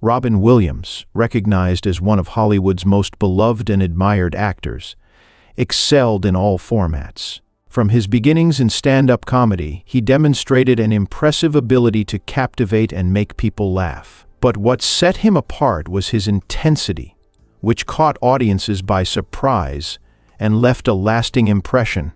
Robin Williams, recognized as one of Hollywood's most beloved and admired actors, excelled in all formats. From his beginnings in stand-up comedy, he demonstrated an impressive ability to captivate and make people laugh. But what set him apart was his intensity, which caught audiences by surprise and left a lasting impression.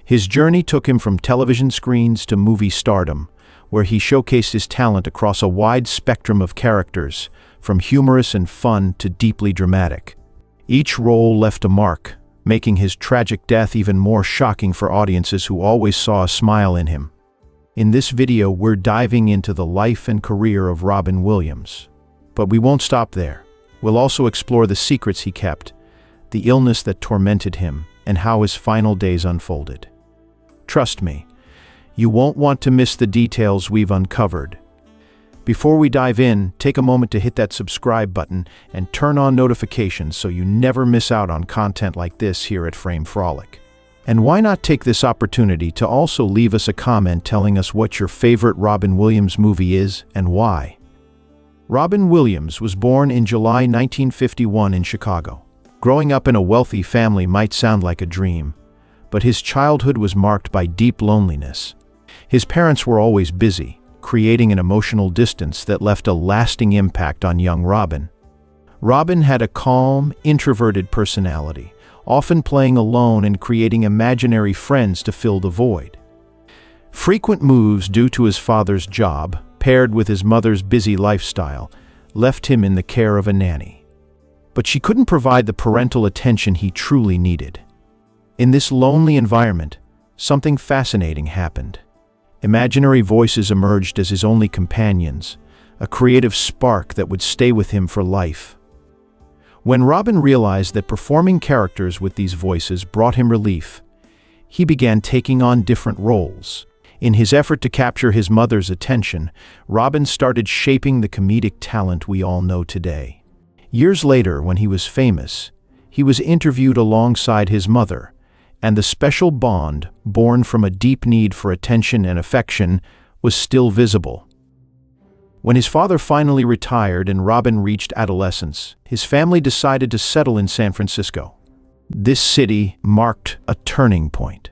His journey took him from television screens to movie stardom, where he showcased his talent across a wide spectrum of characters, from humorous and fun to deeply dramatic. Each role left a mark, making his tragic death even more shocking for audiences who always saw a smile in him. In this video, we're diving into the life and career of Robin Williams. But we won't stop there. We'll also explore the secrets he kept, the illness that tormented him, and how his final days unfolded. Trust me, you won't want to miss the details we've uncovered. Before we dive in, take a moment to hit that subscribe button and turn on notifications so you never miss out on content like this here at Frolic. And why not take this opportunity to also leave us a comment telling us what your favorite Robin Williams movie is and why. Robin Williams was born in July 1951 in Chicago. Growing up in a wealthy family might sound like a dream, but his childhood was marked by deep loneliness. His parents were always busy, creating an emotional distance that left a lasting impact on young Robin. Robin had a calm, introverted personality, often playing alone and creating imaginary friends to fill the void. Frequent moves due to his father's job, paired with his mother's busy lifestyle, left him in the care of a nanny. But she couldn't provide the parental attention he truly needed. In this lonely environment, something fascinating happened. Imaginary voices emerged as his only companions, a creative spark that would stay with him for life. When Robin realized that performing characters with these voices brought him relief, he began taking on different roles. In his effort to capture his mother's attention, Robin started shaping the comedic talent we all know today. Years later, when he was famous, he was interviewed alongside his mother, and the special bond, born from a deep need for attention and affection, was still visible. When his father finally retired and Robin reached adolescence, his family decided to settle in San Francisco. This city marked a turning point.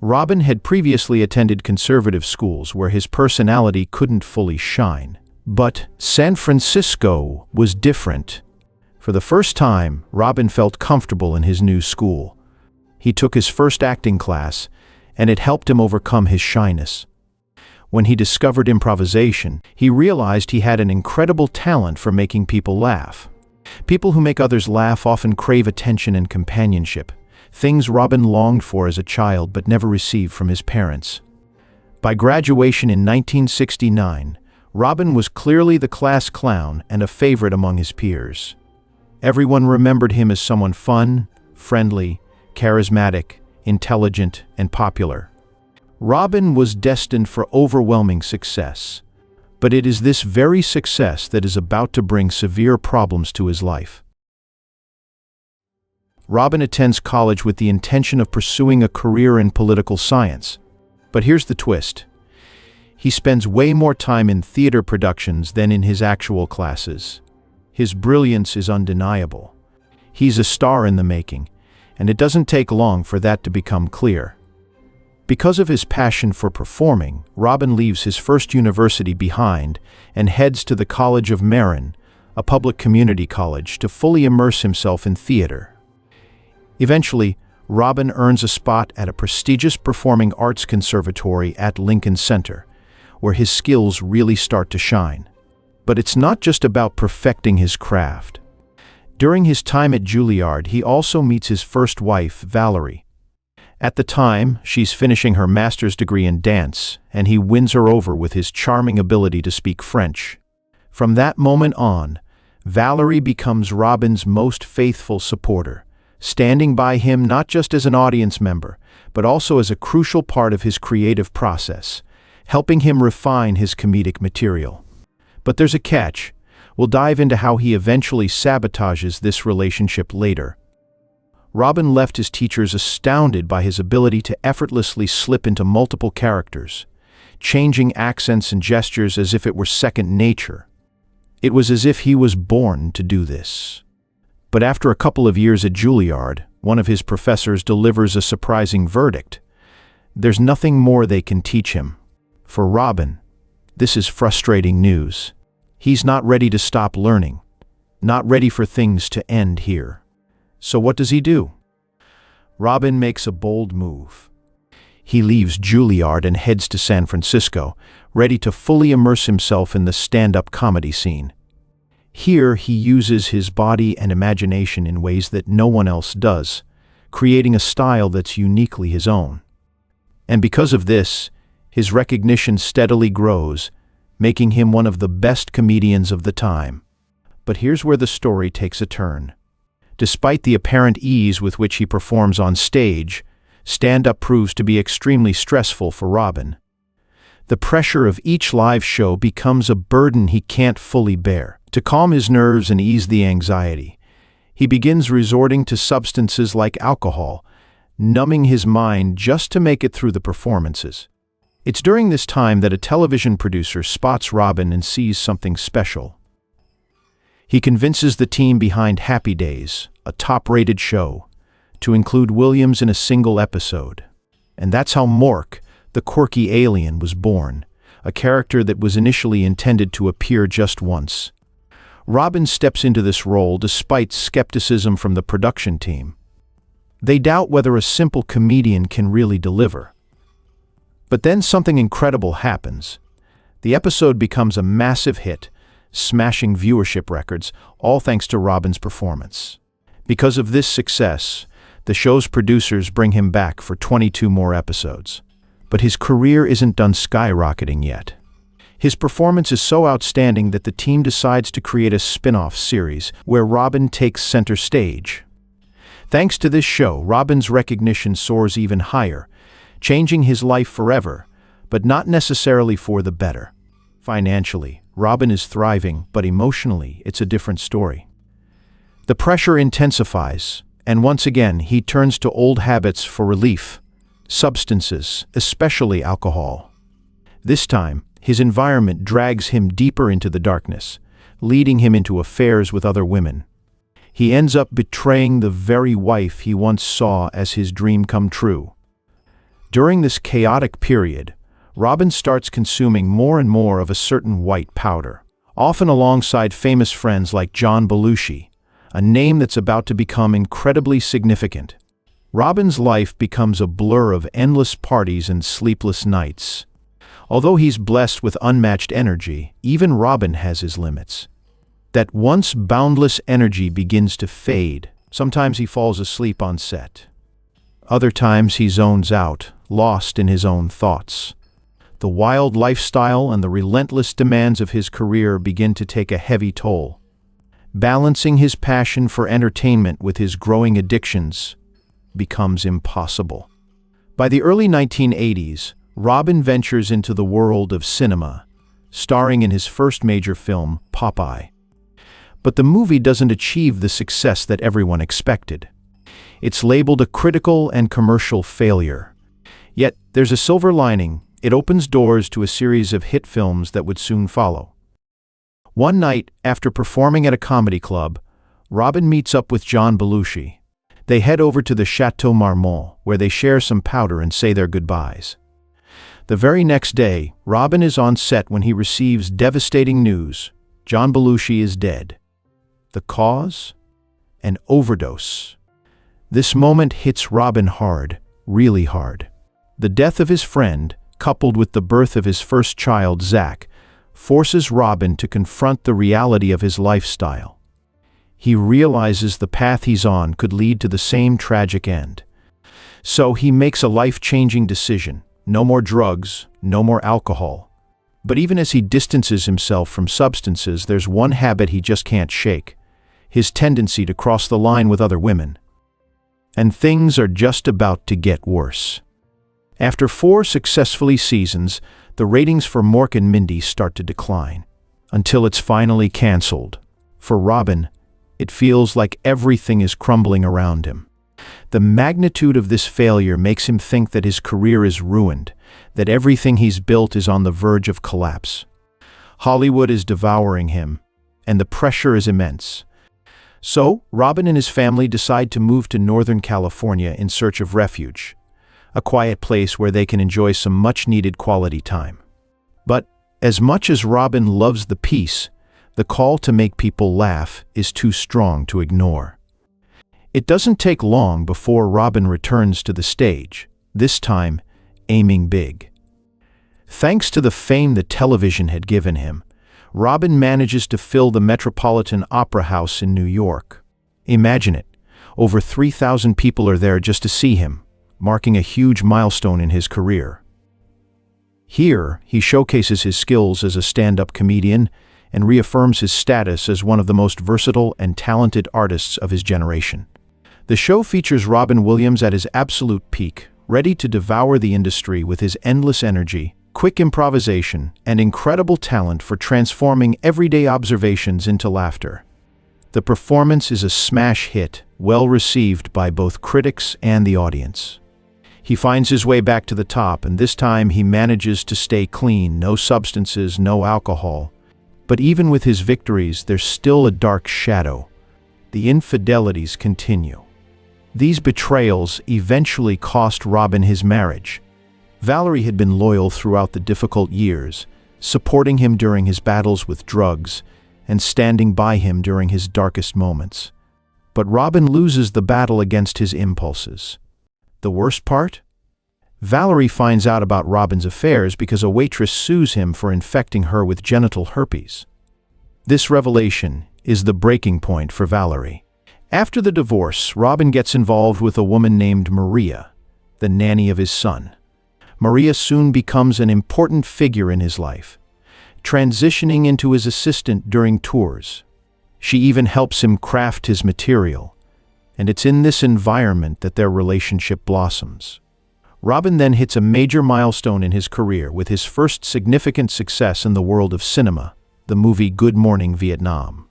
Robin had previously attended conservative schools where his personality couldn't fully shine. But San Francisco was different. For the first time, Robin felt comfortable in his new school. He took his first acting class, and it helped him overcome his shyness. When he discovered improvisation, he realized he had an incredible talent for making people laugh. People who make others laugh often crave attention and companionship, things Robin longed for as a child but never received from his parents. By graduation in 1969, Robin was clearly the class clown and a favorite among his peers. Everyone remembered him as someone fun, friendly, charismatic, intelligent, and popular. Robin was destined for overwhelming success, but it is this very success that is about to bring severe problems to his life. Robin attends college with the intention of pursuing a career in political science. But here's the twist. He spends way more time in theater productions than in his actual classes. His brilliance is undeniable. He's a star in the making, and it doesn't take long for that to become clear. Because of his passion for performing, Robin leaves his first university behind and heads to the College of Marin, a public community college, to fully immerse himself in theater. Eventually, Robin earns a spot at a prestigious performing arts conservatory at Lincoln Center, where his skills really start to shine. But it's not just about perfecting his craft. During his time at Juilliard, he also meets his first wife, Valerie. At the time, she's finishing her master's degree in dance, and he wins her over with his charming ability to speak French. From that moment on, Valerie becomes Robin's most faithful supporter, standing by him not just as an audience member, but also as a crucial part of his creative process, helping him refine his comedic material. But there's a catch. We'll dive into how he eventually sabotages this relationship later. Robin left his teachers astounded by his ability to effortlessly slip into multiple characters, changing accents and gestures as if it were second nature. It was as if he was born to do this. But after a couple of years at Juilliard, one of his professors delivers a surprising verdict. There's nothing more they can teach him. For Robin, this is frustrating news. He's not ready to stop learning, not ready for things to end here. So what does he do? Robin makes a bold move. He leaves Juilliard and heads to San Francisco, ready to fully immerse himself in the stand-up comedy scene. Here, he uses his body and imagination in ways that no one else does, creating a style that's uniquely his own. And because of this, his recognition steadily grows, making him one of the best comedians of the time. But here's where the story takes a turn. Despite the apparent ease with which he performs on stage, stand-up proves to be extremely stressful for Robin. The pressure of each live show becomes a burden he can't fully bear. To calm his nerves and ease the anxiety, he begins resorting to substances like alcohol, numbing his mind just to make it through the performances. It's during this time that a television producer spots Robin and sees something special. He convinces the team behind Happy Days, a top-rated show, to include Williams in a single episode. And that's how Mork, the quirky alien, was born, a character that was initially intended to appear just once. Robin steps into this role despite skepticism from the production team. They doubt whether a simple comedian can really deliver. But then something incredible happens. The episode becomes a massive hit, smashing viewership records, all thanks to Robin's performance. Because of this success, the show's producers bring him back for 22 more episodes. But his career isn't done skyrocketing yet. His performance is so outstanding that the team decides to create a spin-off series where Robin takes center stage. Thanks to this show, Robin's recognition soars even higher, changing his life forever, but not necessarily for the better. Financially, Robin is thriving, but emotionally, it's a different story. The pressure intensifies, and once again, he turns to old habits for relief, substances, especially alcohol. This time, his environment drags him deeper into the darkness, leading him into affairs with other women. He ends up betraying the very wife he once saw as his dream come true. During this chaotic period, Robin starts consuming more and more of a certain white powder, often alongside famous friends like John Belushi, a name that's about to become incredibly significant. Robin's life becomes a blur of endless parties and sleepless nights. Although he's blessed with unmatched energy, even Robin has his limits. That once boundless energy begins to fade. Sometimes he falls asleep on set. Other times he zones out, lost in his own thoughts. The wild lifestyle and the relentless demands of his career begin to take a heavy toll. Balancing his passion for entertainment with his growing addictions becomes impossible. By the early 1980s, Robin ventures into the world of cinema, starring in his first major film, Popeye. But the movie doesn't achieve the success that everyone expected. It's labeled a critical and commercial failure. Yet, there's a silver lining. It opens doors to a series of hit films that would soon follow. One night, after performing at a comedy club, Robin meets up with John Belushi. They head over to the Chateau Marmont, where they share some powder and say their goodbyes. The very next day, Robin is on set when he receives devastating news. John Belushi is dead. The cause? An overdose. This moment hits Robin hard, really hard. The death of his friend, coupled with the birth of his first child, Zach, forces Robin to confront the reality of his lifestyle. He realizes the path he's on could lead to the same tragic end. So he makes a life-changing decision. No more drugs, no more alcohol. But even as he distances himself from substances, there's one habit he just can't shake: his tendency to cross the line with other women. And things are just about to get worse. After 4 successful seasons, the ratings for Mork and Mindy start to decline, until it's finally canceled. For Robin, it feels like everything is crumbling around him. The magnitude of this failure makes him think that his career is ruined, that everything he's built is on the verge of collapse. Hollywood is devouring him. and the pressure is immense. So, Robin and his family decide to move to Northern California in search of refuge, a quiet place where they can enjoy some much-needed quality time. But, as much as Robin loves the peace, the call to make people laugh is too strong to ignore. It doesn't take long before Robin returns to the stage, this time aiming big. Thanks to the fame that television had given him, Robin manages to fill the Metropolitan Opera House in New York. Imagine it, over 3,000 people are there just to see him, marking a huge milestone in his career. Here, he showcases his skills as a stand-up comedian and reaffirms his status as one of the most versatile and talented artists of his generation. The show features Robin Williams at his absolute peak, ready to devour the industry with his endless energy, quick improvisation, and incredible talent for transforming everyday observations into laughter. The performance is a smash hit, well received by both critics and the audience. He finds his way back to the top, and this time he manages to stay clean, no substances, no alcohol. But even with his victories, there's still a dark shadow. The infidelities continue. These betrayals eventually cost Robin his marriage. Valerie had been loyal throughout the difficult years, supporting him during his battles with drugs and standing by him during his darkest moments. But Robin loses the battle against his impulses. The worst part? Valerie finds out about Robin's affairs because a waitress sues him for infecting her with genital herpes. This revelation is the breaking point for Valerie. After the divorce, Robin gets involved with a woman named Maria, the nanny of his son. Maria soon becomes an important figure in his life, transitioning into his assistant during tours. She even helps him craft his material, and it's in this environment that their relationship blossoms. Robin then hits a major milestone in his career with his first significant success in the world of cinema, the movie Good Morning, Vietnam.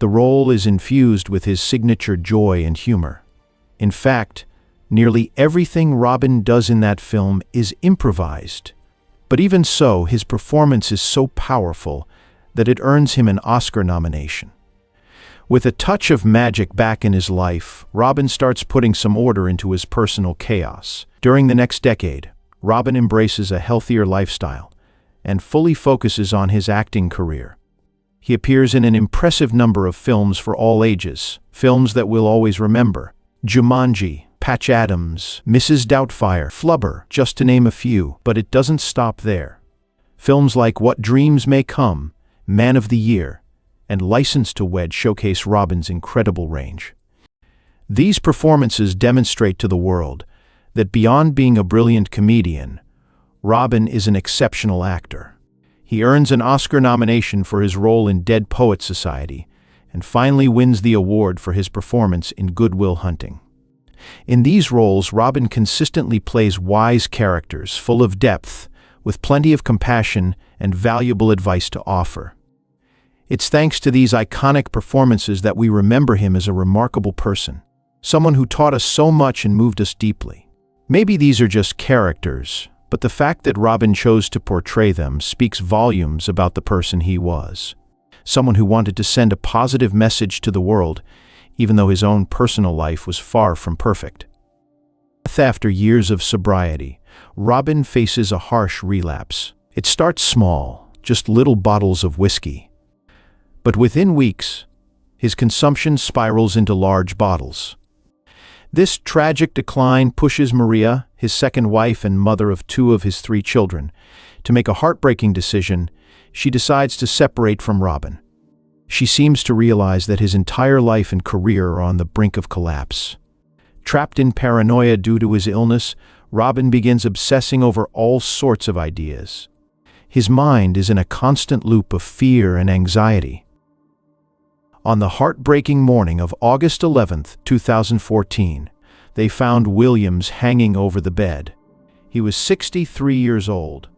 The role is infused with his signature joy and humor. In fact, nearly everything Robin does in that film is improvised. But even so, his performance is so powerful that it earns him an Oscar nomination. With a touch of magic back in his life, Robin starts putting some order into his personal chaos. During the next decade, Robin embraces a healthier lifestyle and fully focuses on his acting career. He appears in an impressive number of films for all ages, films that we'll always remember: Jumanji, Patch Adams, Mrs. Doubtfire, Flubber, just to name a few. But it doesn't stop there. Films like What Dreams May Come, Man of the Year, and License to Wed showcase Robin's incredible range. These performances demonstrate to the world that beyond being a brilliant comedian, Robin is an exceptional actor. He earns an Oscar nomination for his role in Dead Poets Society, and finally wins the award for his performance in Good Will Hunting. In these roles, Robin consistently plays wise characters, full of depth, with plenty of compassion and valuable advice to offer. It's thanks to these iconic performances that we remember him as a remarkable person, someone who taught us so much and moved us deeply. Maybe these are just characters, but the fact that Robin chose to portray them speaks volumes about the person he was. Someone who wanted to send a positive message to the world, even though his own personal life was far from perfect. After years of sobriety, Robin faces a harsh relapse. It starts small, just little bottles of whiskey. But within weeks, his consumption spirals into large bottles. This tragic decline pushes Maria, his second wife and mother of 2 of his 3 children, to make a heartbreaking decision. She decides to separate from Robin. She seems to realize that his entire life and career are on the brink of collapse. Trapped in paranoia due to his illness, Robin begins obsessing over all sorts of ideas. His mind is in a constant loop of fear and anxiety. On the heartbreaking morning of August 11, 2014, they found Williams hanging over the bed. He was 63 years old.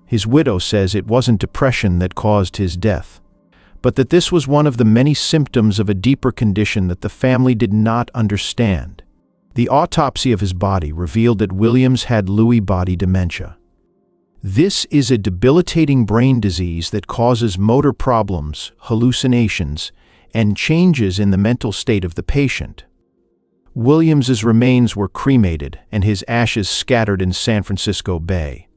His widow says it wasn't depression that caused his death, but that this was one of the many symptoms of a deeper condition that the family did not understand. The autopsy of his body revealed that Williams had Lewy body dementia. This is a debilitating brain disease that causes motor problems, hallucinations, and changes in the mental state of the patient. Williams's remains were cremated and his ashes scattered in San Francisco Bay.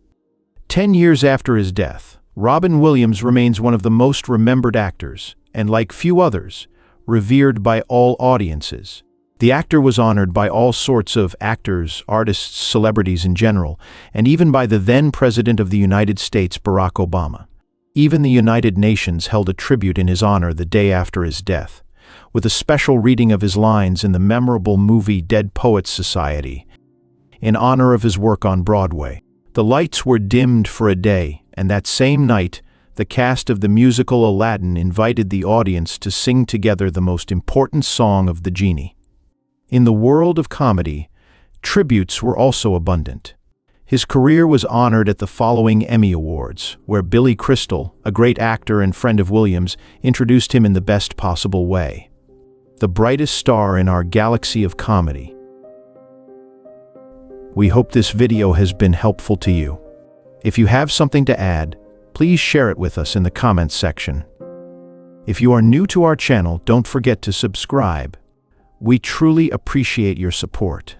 10 years after his death, Robin Williams remains one of the most remembered actors, and like few others, revered by all audiences. The actor was honored by all sorts of actors, artists, celebrities in general, and even by the then President of the United States, Barack Obama. Even the United Nations held a tribute in his honor the day after his death, with a special reading of his lines in the memorable movie Dead Poets Society, in honor of his work on Broadway. The lights were dimmed for a day, and that same night, the cast of the musical Aladdin invited the audience to sing together the most important song of the genie. In the world of comedy, tributes were also abundant. His career was honored at the following Emmy Awards, where Billy Crystal, a great actor and friend of Williams, introduced him in the best possible way. The brightest star in our galaxy of comedy. We hope this video has been helpful to you. If you have something to add, please share it with us in the comments section. If you are new to our channel, don't forget to subscribe. We truly appreciate your support.